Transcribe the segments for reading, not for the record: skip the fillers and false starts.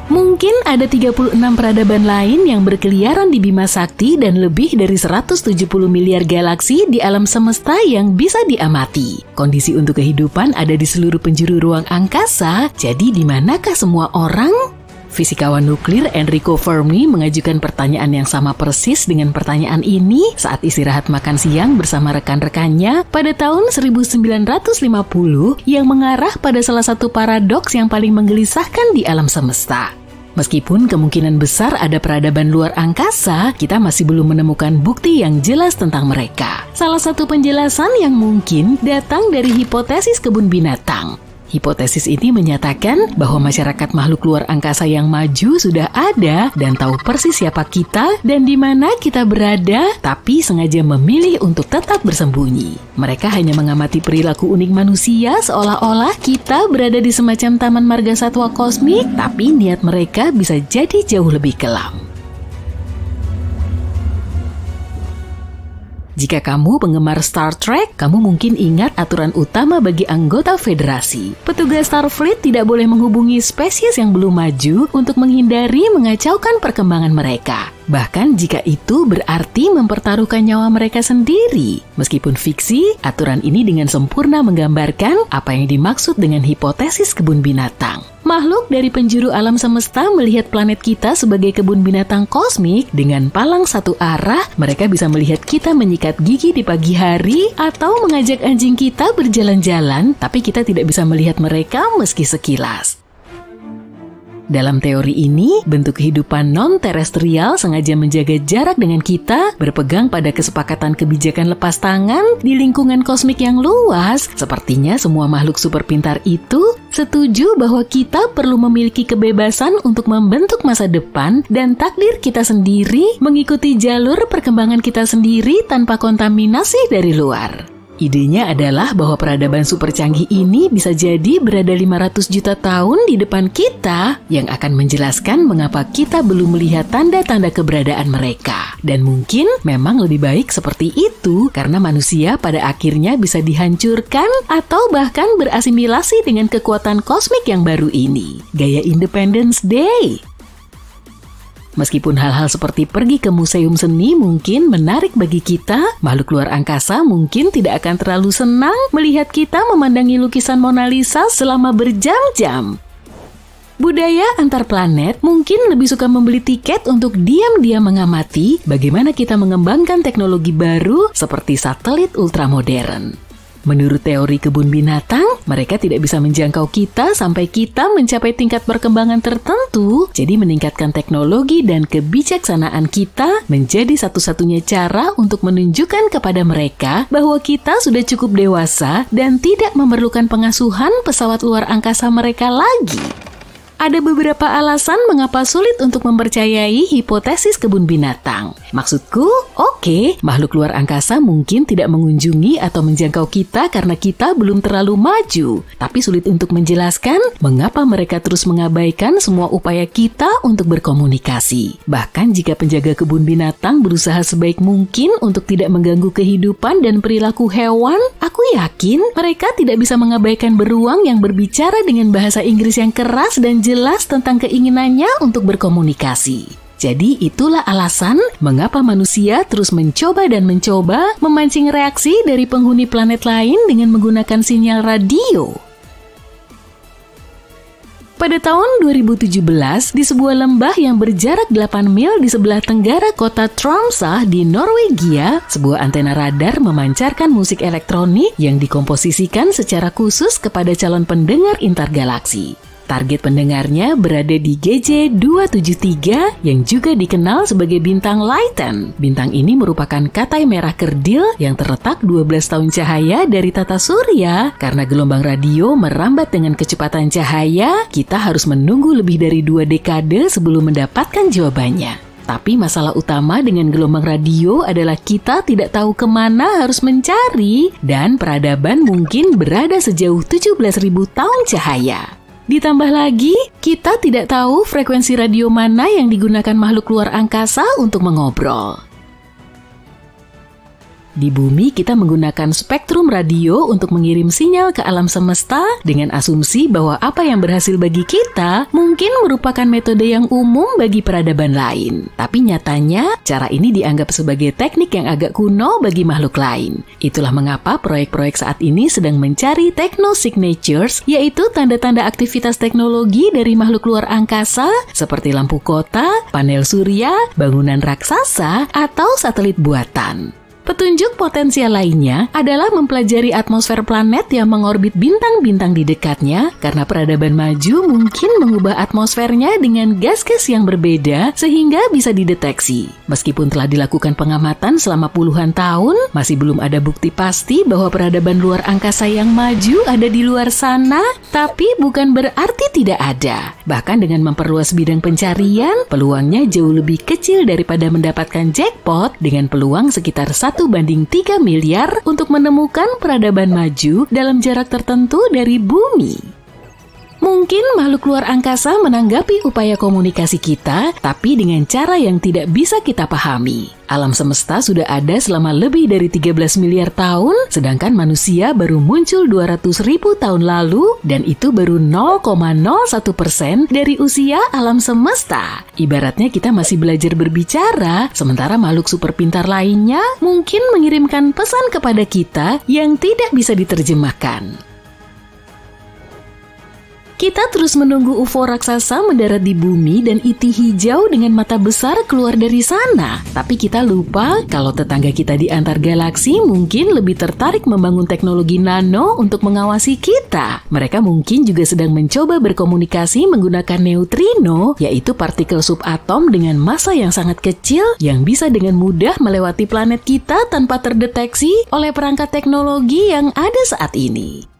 Mungkin ada 36 peradaban lain yang berkeliaran di Bima Sakti dan lebih dari 170 miliar galaksi di alam semesta yang bisa diamati. Kondisi untuk kehidupan ada di seluruh penjuru ruang angkasa, jadi di manakah semua orang? Fisikawan nuklir Enrico Fermi mengajukan pertanyaan yang sama persis dengan pertanyaan ini saat istirahat makan siang bersama rekan-rekannya pada tahun 1950 yang mengarah pada salah satu paradoks yang paling menggelisahkan di alam semesta. Meskipun kemungkinan besar ada peradaban luar angkasa, kita masih belum menemukan bukti yang jelas tentang mereka. Salah satu penjelasan yang mungkin datang dari hipotesis kebun binatang. Hipotesis ini menyatakan bahwa masyarakat makhluk luar angkasa yang maju sudah ada dan tahu persis siapa kita dan di mana kita berada, tapi sengaja memilih untuk tetap bersembunyi. Mereka hanya mengamati perilaku unik manusia seolah-olah kita berada di semacam taman marga satwa kosmik, tapi niat mereka bisa jadi jauh lebih kelam. Jika kamu penggemar Star Trek, kamu mungkin ingat aturan utama bagi anggota Federasi. Petugas Starfleet tidak boleh menghubungi spesies yang belum maju untuk menghindari mengacaukan perkembangan mereka. Bahkan jika itu berarti mempertaruhkan nyawa mereka sendiri. Meskipun fiksi, aturan ini dengan sempurna menggambarkan apa yang dimaksud dengan hipotesis kebun binatang. Makhluk dari penjuru alam semesta melihat planet kita sebagai kebun binatang kosmik dengan palang satu arah. Mereka bisa melihat kita menyikat gigi di pagi hari atau mengajak anjing kita berjalan-jalan, tapi kita tidak bisa melihat mereka meski sekilas. Dalam teori ini, bentuk kehidupan non-terestrial sengaja menjaga jarak dengan kita, berpegang pada kesepakatan kebijakan lepas tangan di lingkungan kosmik yang luas. Sepertinya semua makhluk super pintar itu setuju bahwa kita perlu memiliki kebebasan untuk membentuk masa depan dan takdir kita sendiri, mengikuti jalur perkembangan kita sendiri tanpa kontaminasi dari luar. Idenya adalah bahwa peradaban super canggih ini bisa jadi berada 500 juta tahun di depan kita yang akan menjelaskan mengapa kita belum melihat tanda-tanda keberadaan mereka. Dan mungkin memang lebih baik seperti itu karena manusia pada akhirnya bisa dihancurkan atau bahkan berasimilasi dengan kekuatan kosmik yang baru ini. Gaya Independence Day. Meskipun hal-hal seperti pergi ke museum seni mungkin menarik bagi kita, makhluk luar angkasa mungkin tidak akan terlalu senang melihat kita memandangi lukisan Mona Lisa selama berjam-jam. Budaya antar planet mungkin lebih suka membeli tiket untuk diam-diam mengamati bagaimana kita mengembangkan teknologi baru seperti satelit ultramodern. Menurut teori kebun binatang, mereka tidak bisa menjangkau kita sampai kita mencapai tingkat perkembangan tertentu. Jadi meningkatkan teknologi dan kebijaksanaan kita menjadi satu-satunya cara untuk menunjukkan kepada mereka bahwa kita sudah cukup dewasa dan tidak memerlukan pengasuhan pesawat luar angkasa mereka lagi. Ada beberapa alasan mengapa sulit untuk mempercayai hipotesis kebun binatang. Maksudku, oke, makhluk luar angkasa mungkin tidak mengunjungi atau menjangkau kita karena kita belum terlalu maju. Tapi sulit untuk menjelaskan mengapa mereka terus mengabaikan semua upaya kita untuk berkomunikasi. Bahkan jika penjaga kebun binatang berusaha sebaik mungkin untuk tidak mengganggu kehidupan dan perilaku hewan, aku yakin mereka tidak bisa mengabaikan beruang yang berbicara dengan bahasa Inggris yang keras dan jelas tentang keinginannya untuk berkomunikasi. Jadi itulah alasan mengapa manusia terus mencoba dan mencoba memancing reaksi dari penghuni planet lain dengan menggunakan sinyal radio. Pada tahun 2017, di sebuah lembah yang berjarak 8 mil di sebelah tenggara kota Tromsø di Norwegia, sebuah antena radar memancarkan musik elektronik yang dikomposisikan secara khusus kepada calon pendengar intergalaksi. Target pendengarnya berada di GJ273 yang juga dikenal sebagai bintang Lyten. Bintang ini merupakan katai merah kerdil yang terletak 12 tahun cahaya dari tata surya. Karena gelombang radio merambat dengan kecepatan cahaya, kita harus menunggu lebih dari 2 dekade sebelum mendapatkan jawabannya. Tapi masalah utama dengan gelombang radio adalah kita tidak tahu kemana harus mencari dan peradaban mungkin berada sejauh 17.000 tahun cahaya. Ditambah lagi, kita tidak tahu frekuensi radio mana yang digunakan makhluk luar angkasa untuk mengobrol. Di bumi kita menggunakan spektrum radio untuk mengirim sinyal ke alam semesta dengan asumsi bahwa apa yang berhasil bagi kita mungkin merupakan metode yang umum bagi peradaban lain. Tapi nyatanya cara ini dianggap sebagai teknik yang agak kuno bagi makhluk lain. Itulah mengapa proyek-proyek saat ini sedang mencari techno-signatures, yaitu tanda-tanda aktivitas teknologi dari makhluk luar angkasa seperti lampu kota, panel surya, bangunan raksasa, atau satelit buatan. Petunjuk potensial lainnya adalah mempelajari atmosfer planet yang mengorbit bintang-bintang di dekatnya, karena peradaban maju mungkin mengubah atmosfernya dengan gas-gas yang berbeda sehingga bisa dideteksi. Meskipun telah dilakukan pengamatan selama puluhan tahun, masih belum ada bukti pasti bahwa peradaban luar angkasa yang maju ada di luar sana, tapi bukan berarti tidak ada. Bahkan dengan memperluas bidang pencarian, peluangnya jauh lebih kecil daripada mendapatkan jackpot dengan peluang sekitar 1/3 miliar untuk menemukan peradaban maju dalam jarak tertentu dari bumi. Mungkin makhluk luar angkasa menanggapi upaya komunikasi kita, tapi dengan cara yang tidak bisa kita pahami. Alam semesta sudah ada selama lebih dari 13 miliar tahun, sedangkan manusia baru muncul 200.000 tahun lalu, dan itu baru 0,01% dari usia alam semesta. Ibaratnya kita masih belajar berbicara, sementara makhluk super pintar lainnya mungkin mengirimkan pesan kepada kita yang tidak bisa diterjemahkan. Kita terus menunggu UFO raksasa mendarat di bumi dan ET hijau dengan mata besar keluar dari sana. Tapi kita lupa kalau tetangga kita di antar galaksi mungkin lebih tertarik membangun teknologi nano untuk mengawasi kita. Mereka mungkin juga sedang mencoba berkomunikasi menggunakan neutrino, yaitu partikel subatom dengan massa yang sangat kecil yang bisa dengan mudah melewati planet kita tanpa terdeteksi oleh perangkat teknologi yang ada saat ini.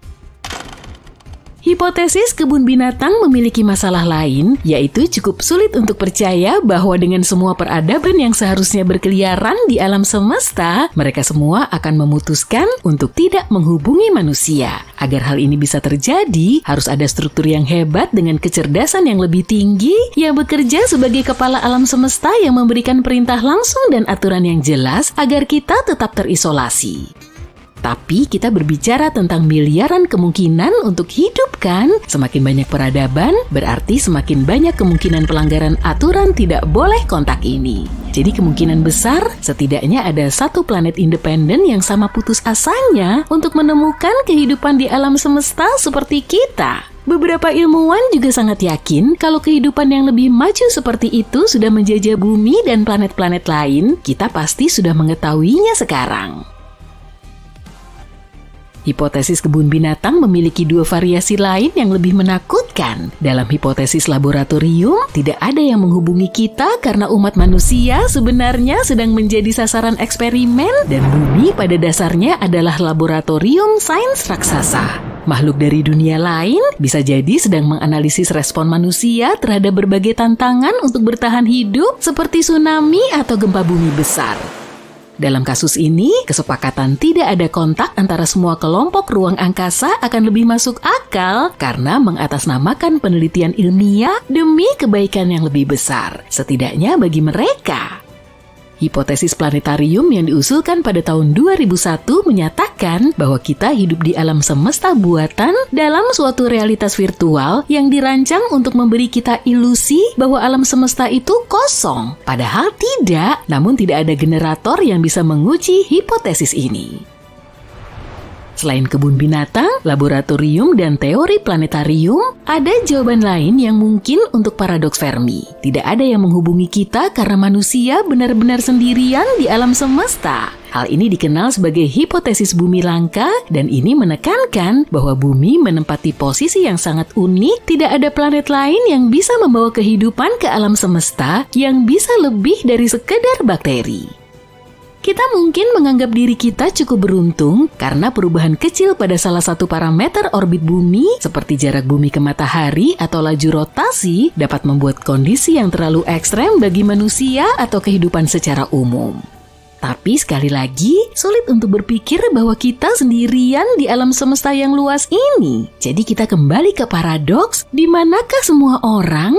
Hipotesis kebun binatang memiliki masalah lain, yaitu cukup sulit untuk percaya bahwa dengan semua peradaban yang seharusnya berkeliaran di alam semesta, mereka semua akan memutuskan untuk tidak menghubungi manusia. Agar hal ini bisa terjadi, harus ada struktur yang hebat dengan kecerdasan yang lebih tinggi, yang bekerja sebagai kepala alam semesta yang memberikan perintah langsung dan aturan yang jelas agar kita tetap terisolasi. Tapi kita berbicara tentang miliaran kemungkinan untuk hidup kan? Semakin banyak peradaban, berarti semakin banyak kemungkinan pelanggaran aturan tidak boleh kontak ini. Jadi kemungkinan besar, setidaknya ada satu planet independen yang sama putus asanya untuk menemukan kehidupan di alam semesta seperti kita. Beberapa ilmuwan juga sangat yakin kalau kehidupan yang lebih maju seperti itu sudah menjajah bumi dan planet-planet lain, kita pasti sudah mengetahuinya sekarang. Hipotesis kebun binatang memiliki dua variasi lain yang lebih menakutkan. Dalam hipotesis laboratorium, tidak ada yang menghubungi kita karena umat manusia sebenarnya sedang menjadi sasaran eksperimen dan bumi pada dasarnya adalah laboratorium sains raksasa. Makhluk dari dunia lain bisa jadi sedang menganalisis respon manusia terhadap berbagai tantangan untuk bertahan hidup seperti tsunami atau gempa bumi besar. Dalam kasus ini, kesepakatan tidak ada kontak antara semua kelompok ruang angkasa akan lebih masuk akal karena mengatasnamakan penelitian ilmiah demi kebaikan yang lebih besar, setidaknya bagi mereka. Hipotesis planetarium yang diusulkan pada tahun 2001 menyatakan bahwa kita hidup di alam semesta buatan dalam suatu realitas virtual yang dirancang untuk memberi kita ilusi bahwa alam semesta itu kosong. Padahal tidak, namun tidak ada generator yang bisa menguji hipotesis ini. Selain kebun binatang, laboratorium, dan teori planetarium, ada jawaban lain yang mungkin untuk paradoks Fermi. Tidak ada yang menghubungi kita karena manusia benar-benar sendirian di alam semesta. Hal ini dikenal sebagai hipotesis bumi langka, dan ini menekankan bahwa bumi menempati posisi yang sangat unik. Tidak ada planet lain yang bisa membawa kehidupan ke alam semesta yang bisa lebih dari sekedar bakteri. Kita mungkin menganggap diri kita cukup beruntung karena perubahan kecil pada salah satu parameter orbit bumi seperti jarak bumi ke matahari atau laju rotasi dapat membuat kondisi yang terlalu ekstrem bagi manusia atau kehidupan secara umum. Tapi sekali lagi, sulit untuk berpikir bahwa kita sendirian di alam semesta yang luas ini. Jadi kita kembali ke paradoks, di manakah semua orang